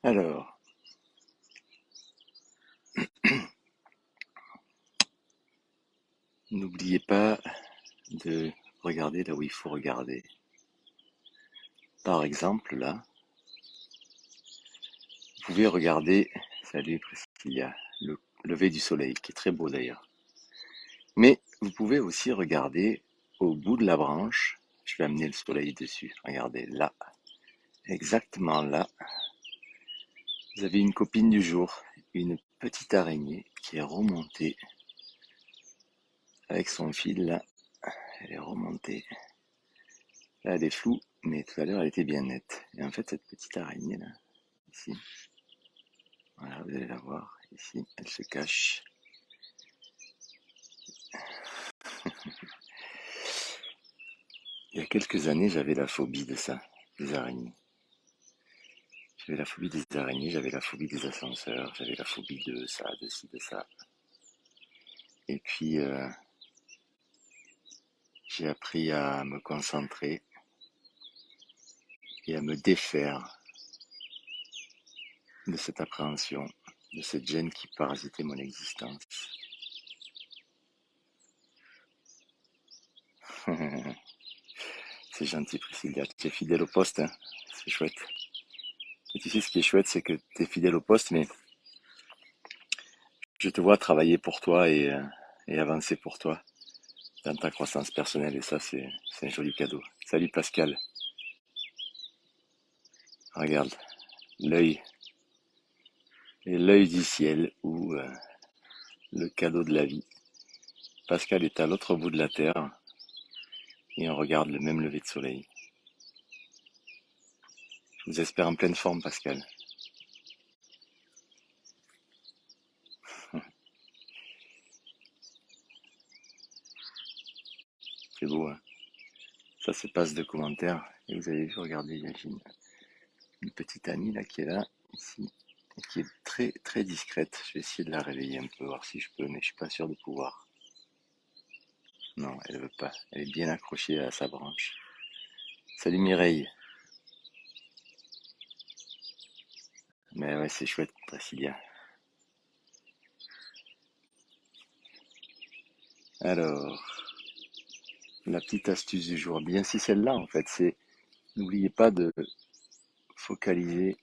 Alors, n'oubliez pas de regarder là où il faut regarder. Par exemple, là, vous pouvez regarder, salut Priscilla, le lever du soleil, qui est très beau d'ailleurs. Mais vous pouvez aussi regarder au bout de la branche, je vais amener le soleil dessus, regardez là, exactement là, vous avez une copine du jour, une petite araignée qui est remontée avec son fil là, elle est remontée. Là, elle est floue, mais tout à l'heure, elle était bien nette. Et en fait, cette petite araignée là, ici, voilà, vous allez la voir, ici, elle se cache. Il y a quelques années, j'avais la phobie de ça, des araignées. J'avais la phobie des araignées, j'avais la phobie des ascenseurs, j'avais la phobie de ça, de ci, de ça. Et puis, j'ai appris à me concentrer et à me défaire de cette appréhension, de cette gêne qui parasitait mon existence. C'est gentil, Priscilla, tu es fidèle au poste, hein, c'est chouette. Et tu sais, ce qui est chouette, c'est que tu es fidèle au poste, mais je te vois travailler pour toi et avancer pour toi dans ta croissance personnelle. Et ça, c'est un joli cadeau. Salut Pascal. Regarde, l'œil, et l'œil du ciel ou le cadeau de la vie. Pascal est à l'autre bout de la terre et on regarde le même lever de soleil. Je vous espère en pleine forme, Pascal. C'est beau, hein. Ça se passe de commentaires. Et vous avez vu, regardez, il y a une petite amie là qui est là, ici, et qui est très très discrète. Je vais essayer de la réveiller un peu, voir si je peux, mais je suis pas sûr de pouvoir. Non, elle veut pas. Elle est bien accrochée à sa branche. Salut Mireille. Mais ouais, c'est chouette, Priscilla. Alors, la petite astuce du jour, bien si celle-là en fait, c'est n'oubliez pas de focaliser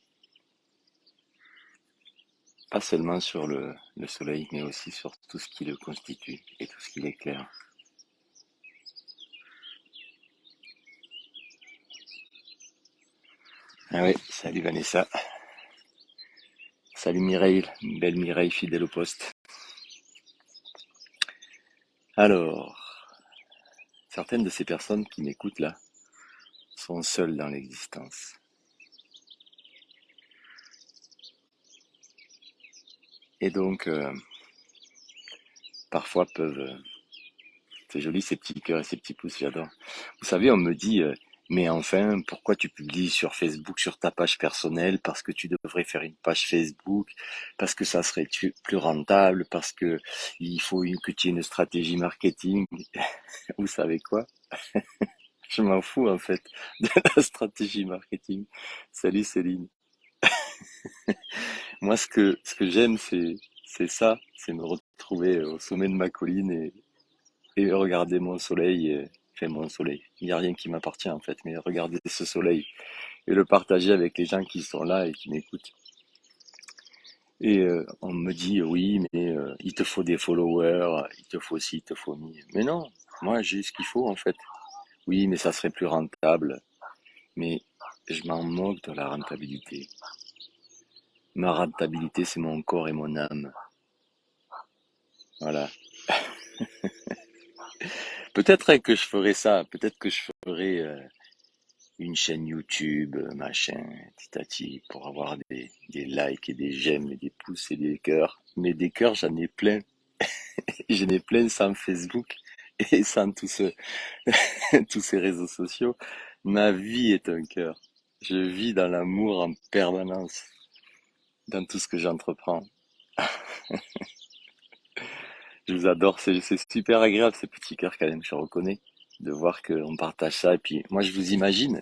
pas seulement sur le soleil, mais aussi sur tout ce qui le constitue et tout ce qui l'éclaire. Ah oui, salut Vanessa. Salut Mireille, belle Mireille fidèle au poste. Alors, certaines de ces personnes qui m'écoutent là sont seules dans l'existence. Et donc, parfois peuvent... c'est joli ces petits cœurs et ces petits pouces, j'adore. Vous savez, on me dit, mais enfin, pourquoi tu publies sur Facebook, sur ta page personnelle? Parce que tu devrais faire une page Facebook, parce que ça serait plus rentable, parce que il faut que tu aies une stratégie marketing. Vous savez quoi? Je m'en fous en fait de la stratégie marketing. Salut Céline. Moi, ce que j'aime, c'est ça, c'est me retrouver au sommet de ma colline et regarder mon soleil, enfin mon soleil. Il n'y a rien qui m'appartient en fait, mais regarder ce soleil et le partager avec les gens qui sont là et qui m'écoutent. Et on me dit oui, mais il te faut des followers, il te faut ci, il te faut mi. Mais non, moi j'ai ce qu'il faut en fait. Oui, mais ça serait plus rentable. Mais je m'en moque de la rentabilité. Ma rentabilité, c'est mon corps et mon âme. Voilà. Peut-être que je ferai ça. Peut-être que je ferai une chaîne YouTube, machin, titati, pour avoir des likes et des j'aime et des pouces et des cœurs. Mais des cœurs, j'en ai plein. J'en ai plein sans Facebook et sans tous ces réseaux sociaux. Ma vie est un cœur. Je vis dans l'amour en permanence, dans tout ce que j'entreprends. Je vous adore, c'est super agréable ces petits cœurs quand même, je reconnais, de voir qu'on partage ça. Et puis moi je vous imagine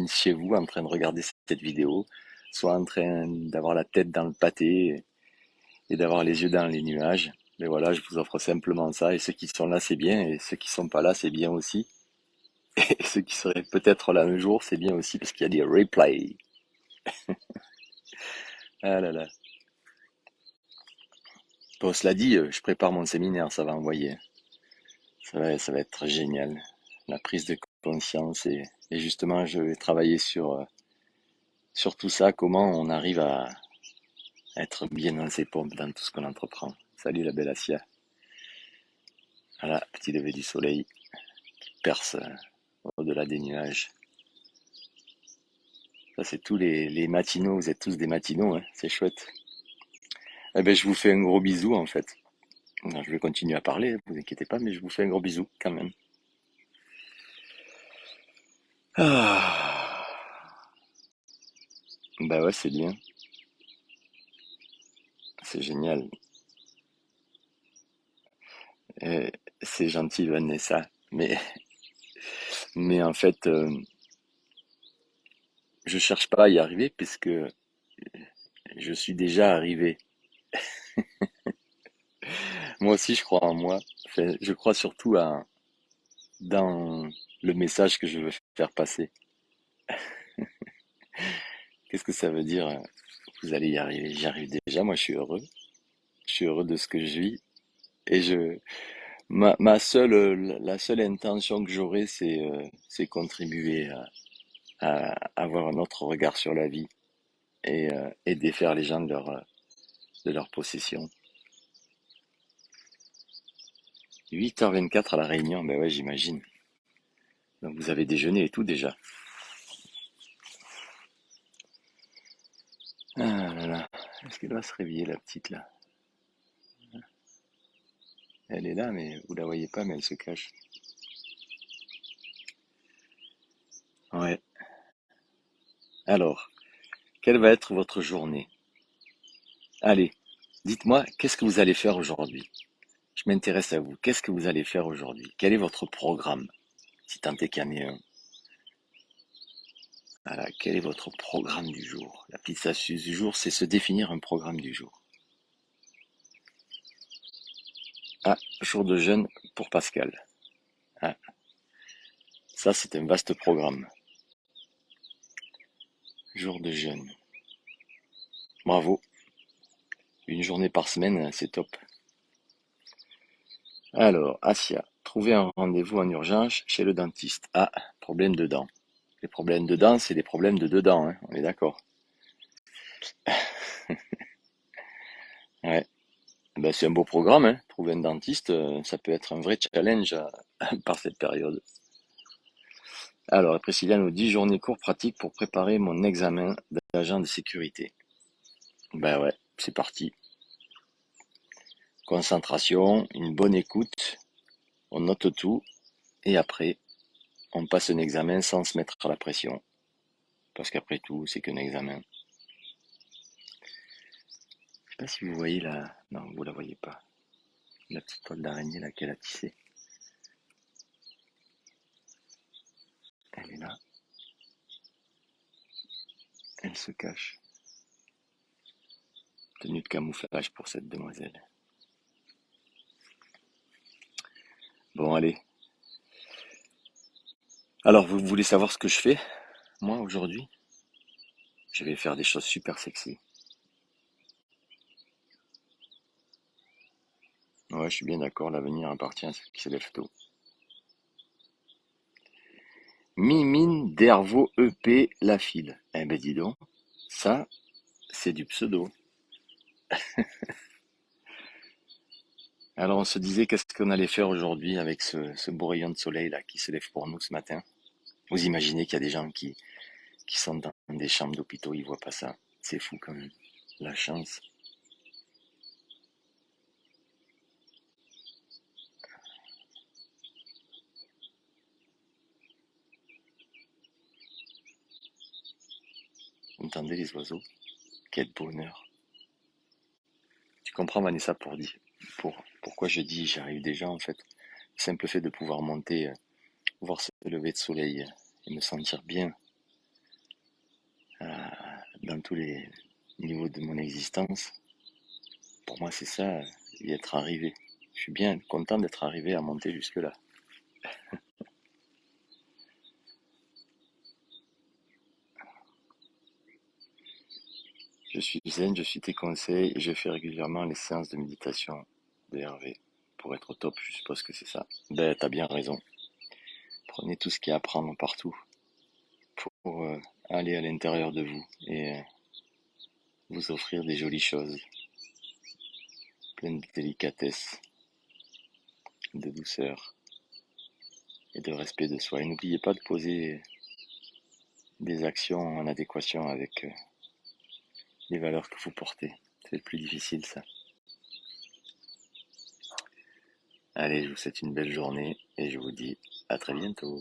chez vous en train de regarder cette vidéo, soit en train d'avoir la tête dans le pâté et d'avoir les yeux dans les nuages. Mais voilà, je vous offre simplement ça. Et ceux qui sont là, c'est bien. Et ceux qui sont pas là, c'est bien aussi. Et ceux qui seraient peut-être là un jour, c'est bien aussi parce qu'il y a des replays. Ah là là. Bon, cela dit, je prépare mon séminaire, ça va envoyer. Ça va être génial. La prise de conscience et justement, je vais travailler sur tout ça, comment on arrive à être bien dans ses pompes dans tout ce qu'on entreprend. Salut la belle Asia. Voilà, petit lever du soleil qui perce au-delà des nuages. Ça, c'est tous les matinaux. Vous êtes tous des matinaux, hein, c'est chouette. Eh ben, je vous fais un gros bisou, en fait. Non, je vais continuer à parler, vous inquiétez pas, mais je vous fais un gros bisou, quand même. Ah, bah ouais, c'est bien. C'est génial. Euh, c'est gentil, Vanessa. Mais en fait, je cherche pas à y arriver puisque je suis déjà arrivé. Moi aussi, je crois en moi. Enfin, je crois surtout dans le message que je veux faire passer. Qu'est-ce que ça veut dire? Vous allez y arriver. J'y arrive déjà. Moi, je suis heureux. Je suis heureux de ce que je vis. Et ma seule, la seule intention que j'aurai, c'est contribuer à avoir un autre regard sur la vie et défaire les gens de leur possession. 8h24 à la Réunion, ben ouais, j'imagine. Donc vous avez déjeuné et tout déjà. Ah là là, est-ce qu'elle va se réveiller la petite là? Elle est là, mais vous la voyez pas, mais elle se cache. Ouais. Alors, quelle va être votre journée? Allez, dites-moi, qu'est-ce que vous allez faire aujourd'hui? Je m'intéresse à vous. Qu'est-ce que vous allez faire aujourd'hui? Quel est votre programme? Si tant est qu'il y en ait un. Voilà, quel est votre programme du jour? La petite astuce du jour, c'est se définir un programme du jour. Ah, jour de jeûne pour Pascal. Ah, ça, c'est un vaste programme. Jour de jeûne. Bravo. Une journée par semaine, c'est top. Alors, Asia, trouver un rendez-vous en urgence chez le dentiste. Ah, problème de dents. Les problèmes de dents, c'est des problèmes de dedans, hein, on est d'accord. Ouais. Ben, c'est un beau programme, hein. Trouver un dentiste, ça peut être un vrai challenge par cette période. Alors, la Priscilla nous dit journée cours pratique pour préparer mon examen d'agent de sécurité. Ben ouais, c'est parti. Concentration, une bonne écoute, on note tout et après, on passe un examen sans se mettre à la pression. Parce qu'après tout, c'est qu'un examen. Je sais pas si vous voyez la... Non, vous la voyez pas. La petite toile d'araignée là qu'elle a tissée. Elle est là. Elle se cache. Tenue de camouflage pour cette demoiselle. Bon, allez. Alors, vous voulez savoir ce que je fais, moi, aujourd'hui? Je vais faire des choses super sexy. Ouais, je suis bien d'accord, l'avenir appartient à ceux qui se lèvent tôt. Mimine Dervaux EP La File. Eh ben dis donc, ça, c'est du pseudo. Alors on se disait qu'est-ce qu'on allait faire aujourd'hui avec ce beau rayon de soleil là qui se lève pour nous ce matin. Vous imaginez qu'il y a des gens qui sont dans des chambres d'hôpitaux, ils voient pas ça. C'est fou quand même. La chance. Vous entendez les oiseaux? Quel bonheur. Tu comprends Vanessa pourquoi je dis j'arrive déjà en fait. Le simple fait de pouvoir monter, voir ce lever de soleil et me sentir bien, dans tous les niveaux de mon existence. Pour moi, c'est ça, y être arrivé. Je suis bien content d'être arrivé à monter jusque-là. Je suis zen, je suis tes conseils et je fais régulièrement les séances de méditation de Hervé pour être au top. Je suppose que c'est ça. Ben, t'as bien raison. Prenez tout ce qu'il y a à prendre partout pour aller à l'intérieur de vous et vous offrir des jolies choses, pleines de délicatesse, de douceur et de respect de soi. Et n'oubliez pas de poser des actions en adéquation avec les valeurs que vous portez. C'est le plus difficile, ça. Allez, je vous souhaite une belle journée et je vous dis à très bientôt.